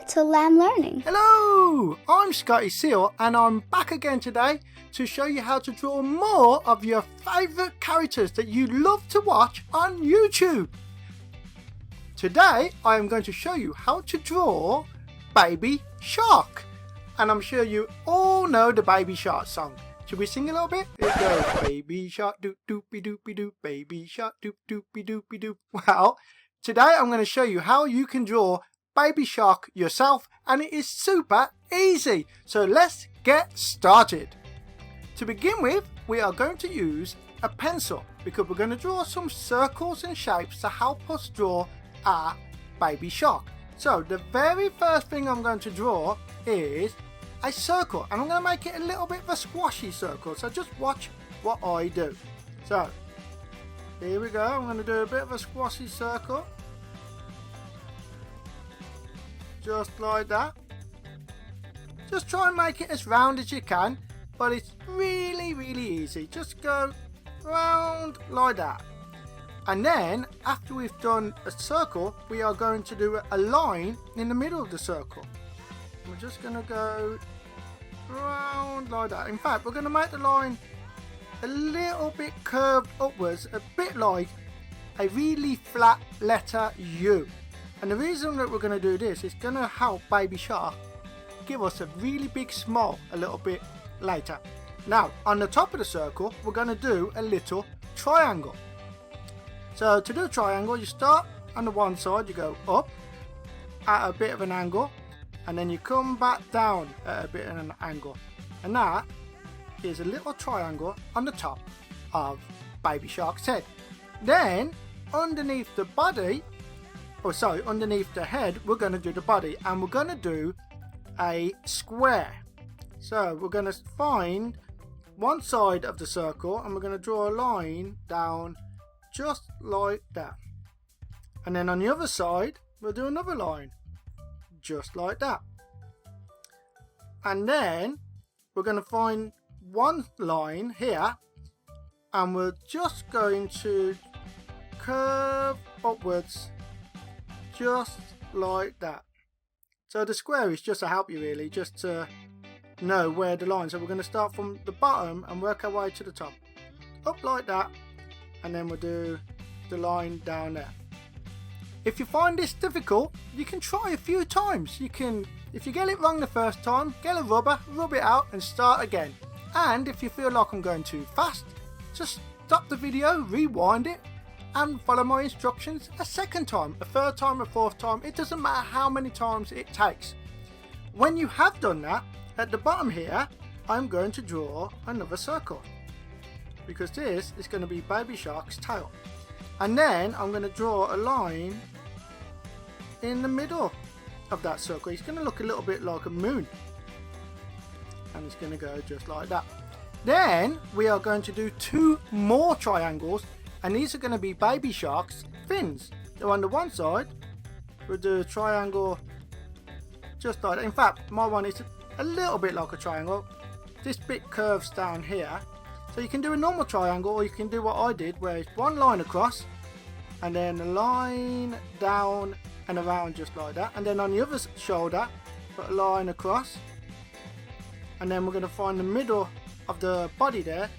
Little Lamb Learning. Hello, I'm Scotty Seal and I'm back again today to show you how to draw more of your favourite characters that you love to watch on YouTube. Today I am going to show you how to draw Baby Shark, and I'm sure you all know the Baby Shark song. Should we sing a little bit? It goes, Baby Shark doop doopy doopy doop, Baby Shark doop doopy doopy doop. Well, today I'm going to show you how you can draw Baby Shark yourself, and it is super easy. So let's get started. To begin with, we are going to use a pencil because we're going to draw some circles and shapes to help us draw our baby shark. So the very first thing I'm going to draw is a circle, and I'm going to make it a little bit of a squashy circle, so just watch what I do. So here we go, I'm going to do a bit of a squashy circle, just like that. Just try and make it as round as you can, but it's really easy. Just go round like that, and then after we've done a circle, we are going to do a line in the middle of the circle. We're just going to go round like that. In fact, we're going to make the line a little bit curved upwards, a bit like a really flat letter U. And the reason that we're going to do this is going to help Baby Shark give us a really big smile a little bit later. Now, on the top of the circle, we're going to do a little triangle. So to do a triangle, you start on the one side, you go up at a bit of an angle, and then you come back down at a bit of an angle. And that is a little triangle on the top of Baby Shark's head. Then, underneath the body, underneath the head, we're going to do the body, and we're going to do a square. So we're going to find one side of the circle and we're going to draw a line down just like that, and then on the other side we'll do another line just like that, and then we're going to find one line here and we're just going to curve upwards just like that. So the square is just to help you, really, just to know where the line. So we're going to start from the bottom and work our way to the top, up like that, and then we'll do the line down there. If you find this difficult, you can try a few times. You can, if you get it wrong the first time, get a rubber, rub it out and start again. And if you feel like I'm going too fast, just stop the video, rewind it, and follow my instructions a second time, a third time, a fourth time. It doesn't matter how many times it takes. When you have done that, at the bottom here, I'm going to draw another circle, because this is going to be Baby Shark's tail. And then I'm going to draw a line in the middle of that circle. It's going to look a little bit like a moon, and it's going to go just like that. Then we are going to do two more triangles, and these are going to be Baby Shark's fins. So on the one side, we'll do a triangle just like that. In fact, my one is a little bit like a triangle. This bit curves down here. So you can do a normal triangle, or you can do what I did, where it's one line across, and then a line down and around just like that. And then on the other shoulder, put a line across. And then we're going to find the middle of the body there,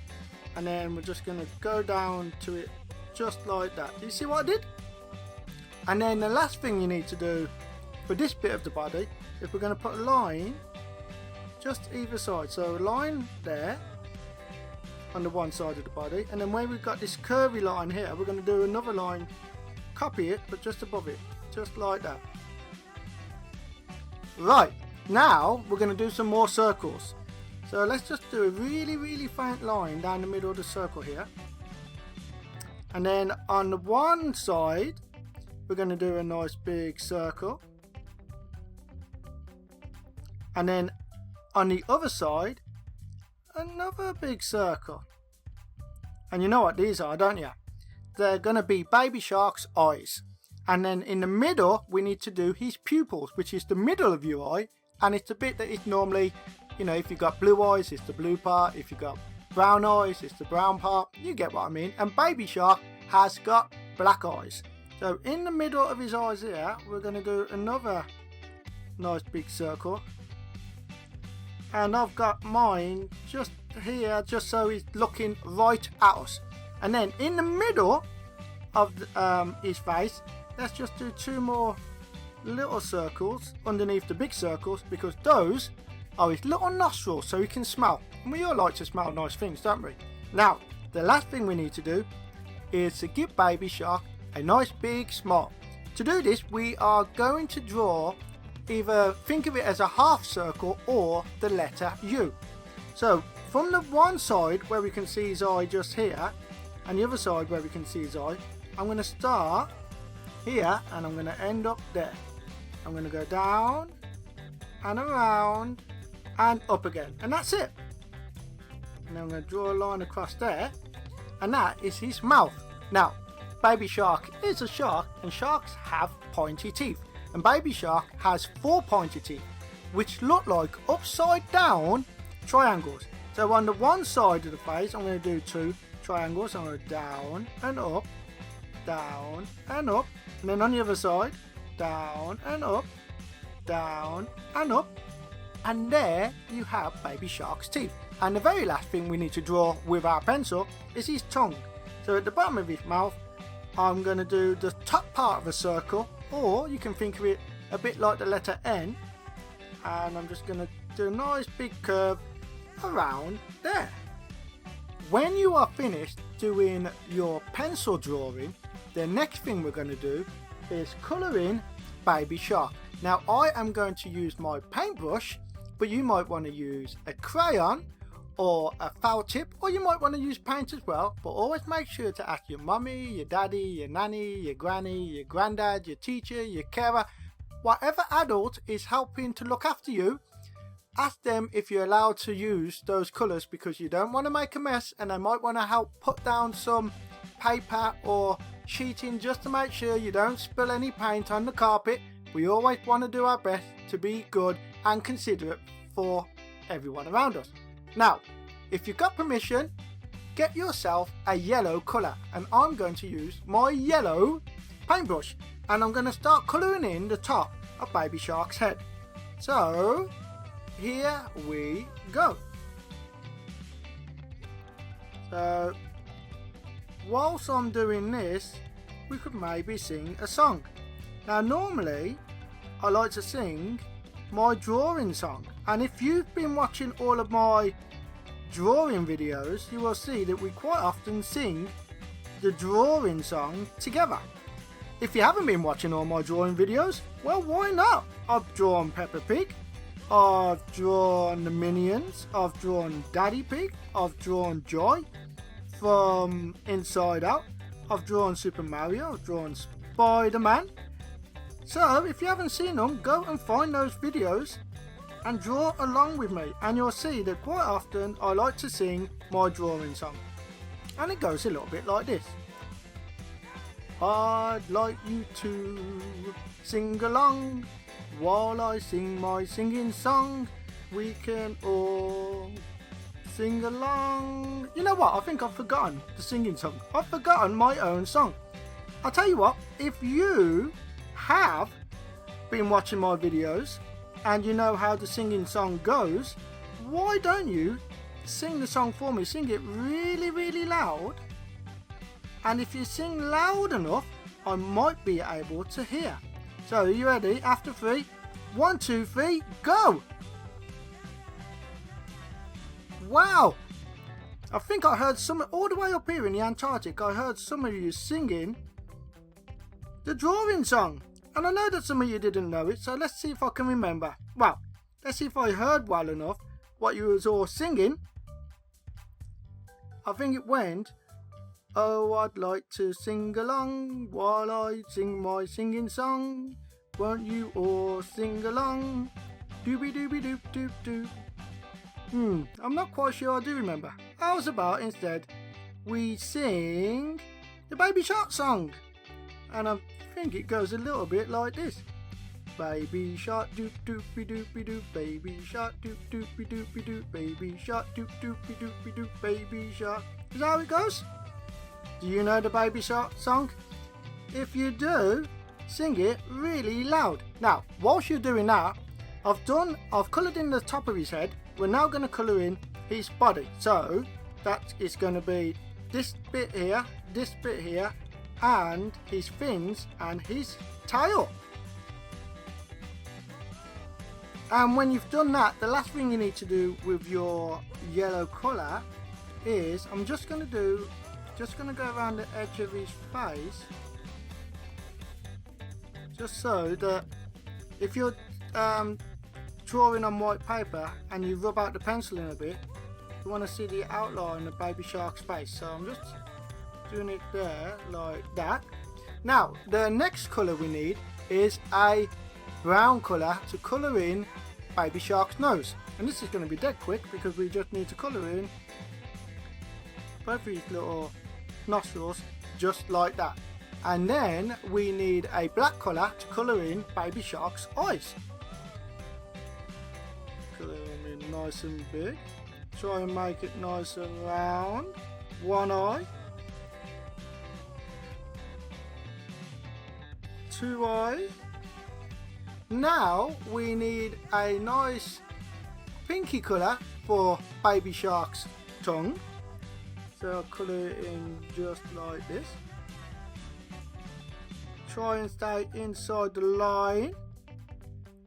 and then we're just going to go down to it just like that. Do you see what I did? And then the last thing you need to do for this bit of the body is we're going to put a line just either side. So a line there on the one side of the body, and then where we've got this curvy line here, we're going to do another line, copy it, but just above it, just like that. Right, now we're going to do some more circles. So let's just do a really faint line down the middle of the circle here, and then on the one side we're going to do a nice big circle, and then on the other side another big circle. And you know what these are, don't you? They're going to be Baby Shark's eyes, and then in the middle we need to do his pupils, which is the middle of your eye, and it's the bit that is normally, you know, if you've got blue eyes, it's the blue part. If you've got brown eyes, it's the brown part. You get what I mean. And Baby Shark has got black eyes. So in the middle of his eyes here, we're going to do another nice big circle. And I've got mine just here, just so he's looking right at us. And then in the middle of his face, let's just do 2 more little circles underneath the big circles, because those are his little nostrils, so he can smell. And we all like to smell nice things, don't we? Now, the last thing we need to do is to give Baby Shark a nice big smile. To do this, we are going to draw, either think of it as a half circle or the letter U. So from the one side where we can see his eye just here, and the other side where we can see his eye, I'm going to start here and I'm going to end up there. I'm going to go down and around and up again, and that's it. And then I'm going to draw a line across there, and that is his mouth. Now, Baby Shark is a shark, and sharks have pointy teeth, and Baby Shark has 4 pointy teeth, which look like upside down triangles. So on the one side of the face, I'm going to do 2 triangles. I'm going to down and up, down and up, and then on the other side, down and up, down and up, and there you have Baby Shark's teeth. And the very last thing we need to draw with our pencil is his tongue. So at the bottom of his mouth, I'm going to do the top part of a circle, or you can think of it a bit like the letter N, and I'm just going to do a nice big curve around there. When you are finished doing your pencil drawing, the next thing we're going to do is colour in Baby Shark. Now I am going to use my paintbrush, but you might want to use a crayon or a felt tip, or you might want to use paint as well, but always make sure to ask your mummy, your daddy, your nanny, your granny, your granddad, your teacher, your carer, whatever adult is helping to look after you. Ask them if you're allowed to use those colours, because you don't want to make a mess, and they might want to help put down some paper or sheeting just to make sure you don't spill any paint on the carpet. We always want to do our best to be good and considerate for everyone around us. Now, if you've got permission, get yourself a yellow colour, and I'm going to use my yellow paintbrush, and I'm going to start colouring in the top of Baby Shark's head. So here we go. So whilst I'm doing this, we could maybe sing a song. Now normally I like to sing my drawing song, and if you've been watching all of my drawing videos, you will see that we quite often sing the drawing song together. If you haven't been watching all my drawing videos, well, why not? I've drawn Peppa Pig, I've drawn the Minions, I've drawn Daddy Pig, I've drawn Joy from Inside Out, I've drawn Super Mario, I've drawn Spider-Man. So if you haven't seen them, go and find those videos and draw along with me, and you'll see that quite often I like to sing my drawing song, and it goes a little bit like this. I'd like you to sing along while I sing my singing song. We can all sing along. You know what, I think I've forgotten the singing song. I've forgotten my own song. I'll tell you what, if you have been watching my videos and you know how the singing song goes, why don't you sing the song for me? Sing it really, really loud, and if you sing loud enough, I might be able to hear. So are you ready? After 3, 1, 2, 3, go! Wow, I think I heard some all the way up here in the Antarctic. I heard some of you singing the drawing song, and I know that some of you didn't know it, so let's see if I can remember. Well, let's see if I heard well enough what you was all singing. I think it went, oh, I'd like to sing along while I sing my singing song. Won't you all sing along? Doobie doobie doop doop doop. I'm not quite sure I do remember. How's about instead we sing the Baby Shark song? And I think it goes a little bit like this. Baby shark doop doopy doopy doop, baby shark doop doopy doopy doop, baby shark doop doopy doopy doop, baby shark. Is that how it goes? Do you know the Baby Shark song? If you do, sing it really loud. Now, whilst you're doing that, I've coloured in the top of his head. We're now going to colour in his body. So that is going to be this bit here, and his fins and his tail. And when you've done that, the last thing you need to do with your yellow colour is I'm just going to go around the edge of his face, just so that if you're drawing on white paper and you rub out the pencil in a bit, you want to see the outline of baby shark's face. So I'm just doing it there like that. Now the next colour we need is a brown colour to colour in baby shark's nose, and this is going to be dead quick because we just need to colour in both these little nostrils just like that. And then we need a black colour to colour in baby shark's eyes. Colour them in nice and big. Try and make it nice and round. One eye. Two eyes. Now we need a nice pinky colour for baby shark's tongue. So I'll colour it in just like this. Try and stay inside the line,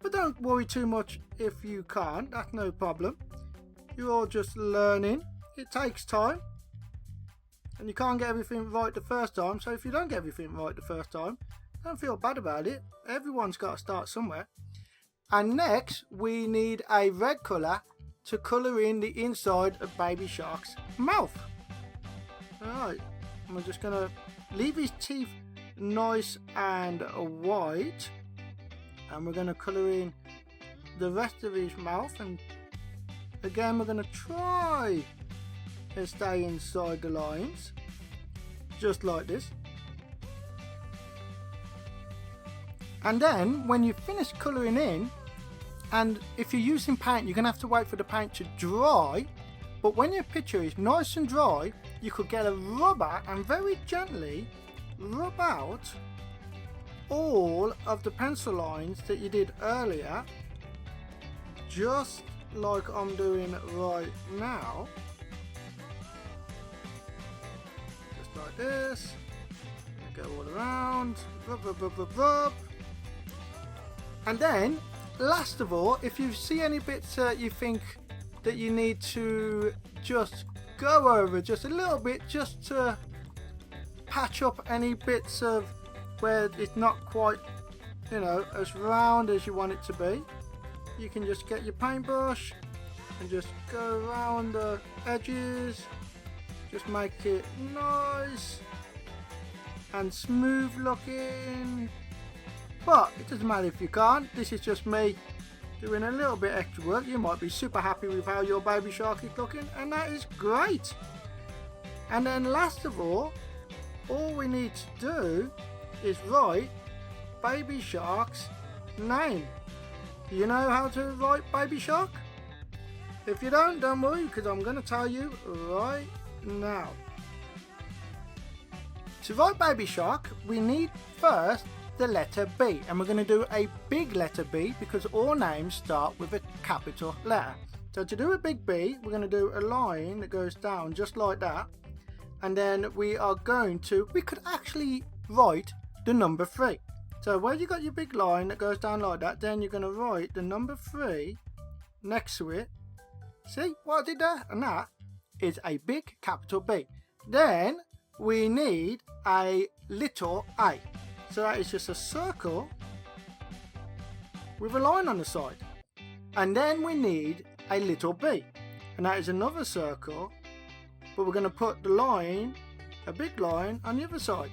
but don't worry too much if you can't, that's no problem. You're all just learning. It takes time and you can't get everything right the first time, so if you don't get everything right the first time, don't feel bad about it. Everyone's got to start somewhere. And next we need a red colour to colour in the inside of baby shark's mouth. Alright, we're just going to leave his teeth nice and white, and we're going to colour in the rest of his mouth, and again we're going to try and stay inside the lines just like this. And then when you finish colouring in, and if you're using paint you're going to have to wait for the paint to dry, but when your picture is nice and dry you could get a rubber and very gently rub out all of the pencil lines that you did earlier, just like I'm doing right now. Just like this. Go all around, rub, rub, rub, rub, rub. And then last of all, if you see any bits that you think that you need to just go over just a little bit, just to patch up any bits of where it's not quite, you know, as round as you want it to be, you can just get your paintbrush and just go around the edges, just make it nice and smooth looking. But it doesn't matter if you can't, this is just me doing a little bit extra work. You might be super happy with how your baby shark is looking, and that is great. And then last of all we need to do is write baby shark's name. Do you know how to write baby shark? If you don't worry, because I'm going to tell you right now. To write baby shark we need first the letter B, and we're going to do a big letter B because all names start with a capital letter. So to do a big B we're going to do a line that goes down just like that, and then we could actually write the number 3. So where you got your big line that goes down like that, then you're going to write the number 3 next to it. See what I did there? And that is a big capital B. Then we need a little a. So that is just a circle with a line on the side. And then we need a little b, and that is another circle, but we're going to put the line, a big line, on the other side.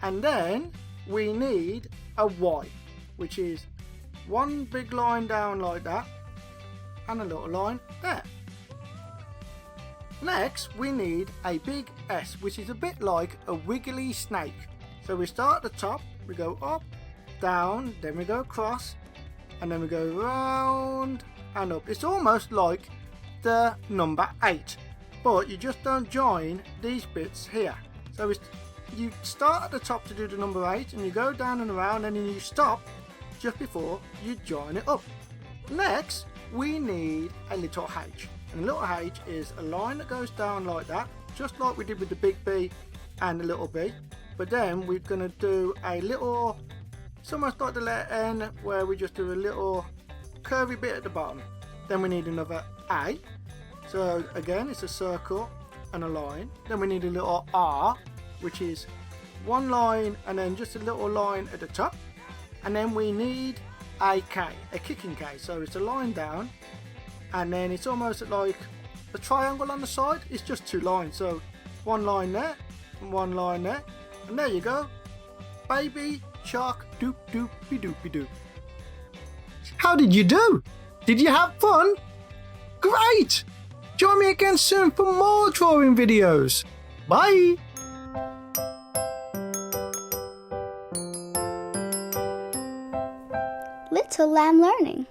And then we need a y, which is one big line down like that and a little line there. Next we need a big S, which is a bit like a wiggly snake. So we start at the top, we go up, down, then we go across, and then we go round and up. It's almost like the number 8, but you just don't join these bits here. So you start at the top to do the number 8, and you go down and around, and then you stop just before you join it up. Next, we need a little H. And a little H is a line that goes down like that, just like we did with the big B and the little b. But then we're going to do a little, it's almost like the letter N, where we just do a little curvy bit at the bottom. Then we need another A. So again, it's a circle and a line. Then we need a little R, which is one line and then just a little line at the top. And then we need a K, a kicking K. So it's a line down, and then it's almost like a triangle on the side. It's just two lines. So one line there and one line there. And there you go. Baby shark doop doopy doopy doop. How did you do? Did you have fun? Great! Join me again soon for more drawing videos. Bye! Little Lamb Learning.